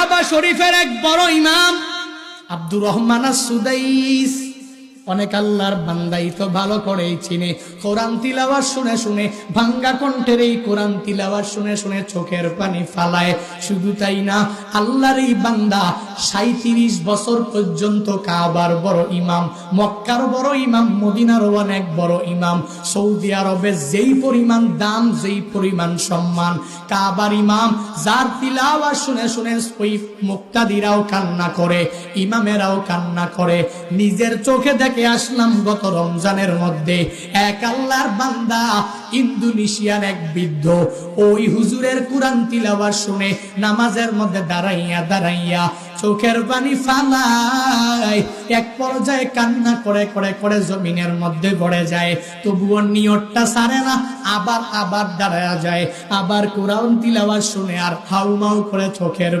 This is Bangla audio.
কাবা শরীফের এক বড় ইমাম আব্দুর রহমান আস-সুদাইস, অনেক আল্লাহর বান্দাই তো ভালো করেই চিনে। কোরআন তিলাওয়াত শুনে শুনে, ভাঙ্গা কণ্ঠের এই কোরআন তিলাওয়াত শুনে শুনে চোখের পানি ফালায়। শুধু তাই না, আল্লাহর এই বান্দা 37 বছর পর্যন্ত কাবার বড় ইমাম, মক্কার বড় ইমাম, মদিনারও অনেক বড় ইমাম। সৌদি আরবে যেই পরিমাণ দাম, যেই পরিমাণ সম্মান, কাবার ইমাম যার তিলাওয়াত শুনে শুনে ওই মুক্তাদিরাও কান্না করে, ইমামেরাও কান্না করে। নিজের চোখে দেখে আসলাম গত রমজানের মধ্যে এক আল্লাহর বান্দা ইন্দোনেশিয়ার এক বৃদ্ধ ওই হুজুরের কোরআন তিলাওয়াত শুনে নামাজের মধ্যে দাঁড়াইয়া দাঁড়াইয়া চোখের পানি ফালায়, এক পর্যায়ে কান্না করে করে করে জমিনের মধ্যে পড়ে যায়। তবুও নিয়তটা ছাড়ে না, আবার দাঁড়ায়া যায়, আবার কোরআন তিলাওয়াত শুনে আর হাউমাউ করে চোখের